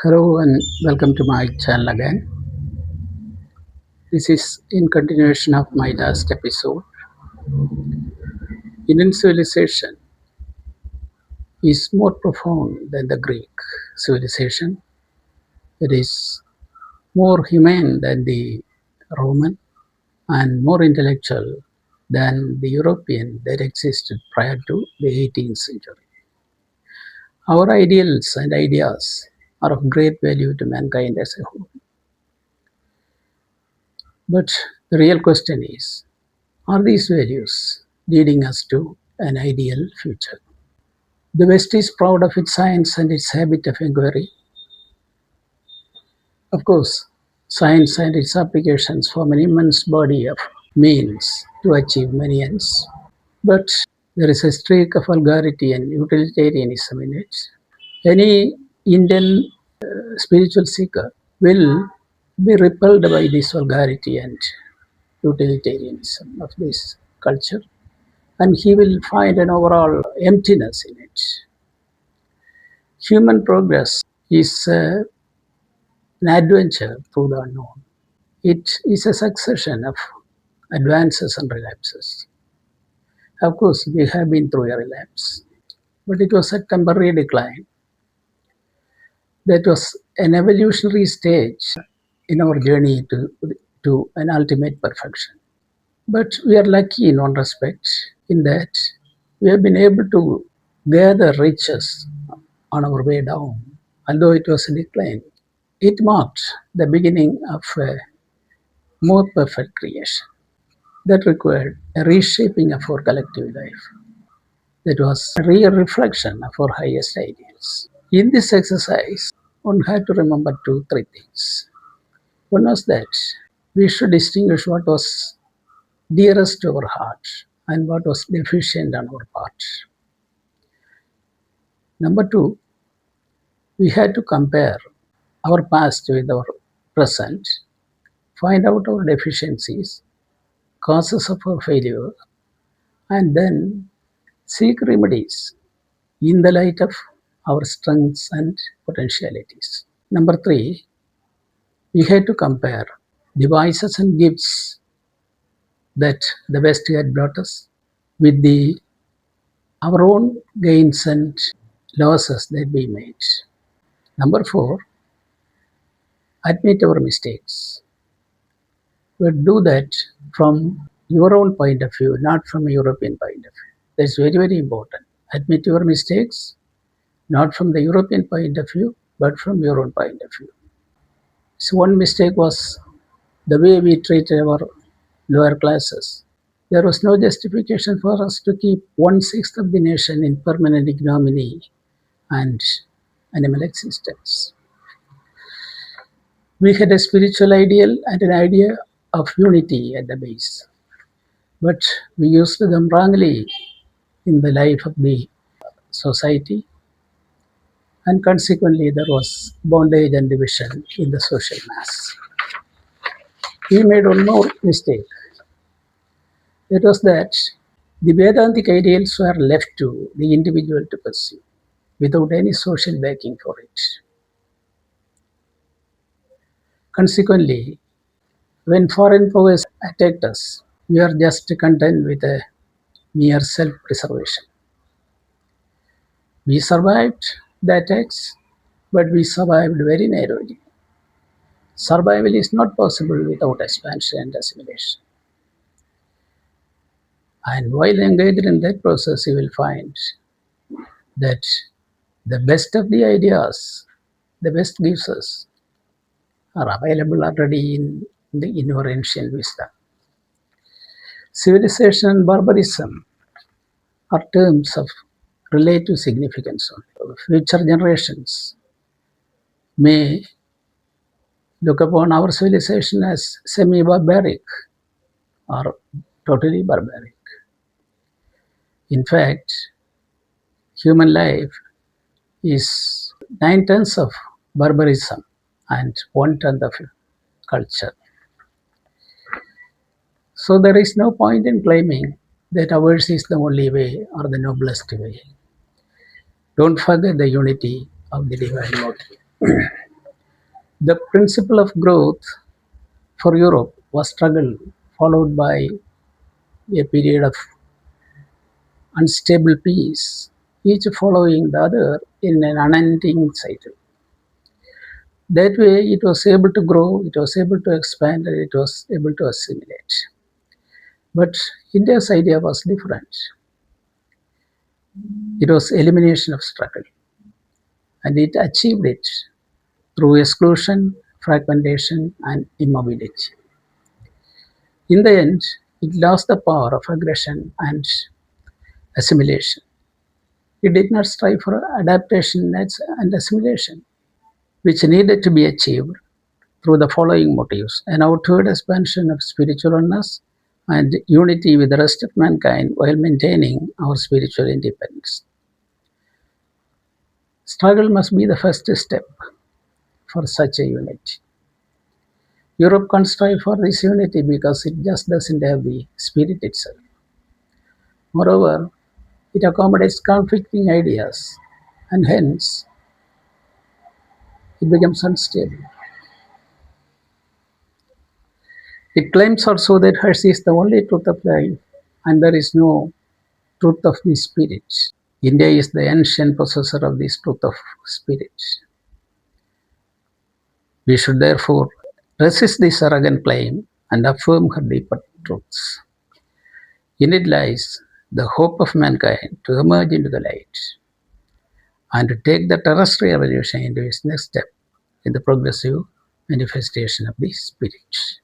Hello and welcome to my channel again. This is in continuation of my last episode. Indian civilization is more profound than the Greek civilization. It is more humane than the Roman and more intellectual than the European that existed prior to the 18th century. Our ideals and ideas are of great value to mankind as a whole. But the real question is, are these values leading us to an ideal future? The West is proud of its science and its habit of inquiry. Of course, science and its applications form an immense body of means to achieve many ends. But there is a streak of vulgarity and utilitarianism in it. Any Indian spiritual seeker will be repelled by this vulgarity and utilitarianism of this culture, and he will find an overall emptiness in it. Human progress is an adventure through the unknown. It is a succession of advances and relapses. Of course, we have been through a relapse, but it was a temporary decline. That was an evolutionary stage in our journey to an ultimate perfection. But we are lucky in one respect, in that we have been able to gather riches on our way down, although it was a decline. It marked the beginning of a more perfect creation that required a reshaping of our collective life. That was a real reflection of our highest ideals. In this exercise, one had to remember three things. One was that we should distinguish what was dearest to our heart and what was deficient on our part. Number two, we had to compare our past with our present, find out our deficiencies, causes of our failure, and then seek remedies in the light of our strengths and potentialities. Number three, we had to compare devices and gifts that the West had brought us with our own gains and losses that we made. Number four, admit our mistakes. But do that from your own point of view, not from a European point of view. That's very, very important. Admit your mistakes, not from the European point of view, but from your own point of view. So one mistake was the way we treated our lower classes. There was no justification for us to keep 1/6 of the nation in permanent ignominy and animal existence. We had a spiritual ideal and an idea of unity at the base, but we used them wrongly in the life of the society, and consequently there was bondage and division in the social mass. We made one more mistake. It was that the Vedantic ideals were left to the individual to pursue without any social backing for it. Consequently, when foreign powers attacked us, we are just content with a mere self-preservation. We survived the attacks, but we survived very narrowly. Survival is not possible without expansion and assimilation. And while engaged in that process, you will find that the best of the ideas the West gives us are available already in our ancient wisdom. Civilization and barbarism are terms of relative significance. Future generations may look upon our civilization as semi-barbaric or totally barbaric. In fact, human life is 9 tons of barbarism and 1 ton of culture. So there is no point in claiming that ours is the only way or the noblest way. Don't forget the unity of the divine motive. The principle of growth for Europe was struggle, followed by a period of unstable peace, each following the other in an unending cycle. That way, it was able to grow, it was able to expand, and it was able to assimilate. But India's idea was different. It was elimination of struggle, and it achieved it through exclusion, fragmentation, and immobility. In the end, it lost the power of aggression and assimilation. It did not strive for adaptation and assimilation, which needed to be achieved through the following motives: an outward expansion of spiritual oneness and unity with the rest of mankind while maintaining our spiritual independence. Struggle must be the first step for such a unity. Europe can't strive for this unity because it just doesn't have the spirit itself. Moreover, it accommodates conflicting ideas and hence it becomes unstable. It claims also that hers is the only truth of life and there is no truth of the spirit. India is the ancient possessor of this truth of spirit. We should therefore resist this arrogant claim and affirm her deeper truths. In it lies the hope of mankind to emerge into the light and to take the terrestrial evolution into its next step in the progressive manifestation of the spirit.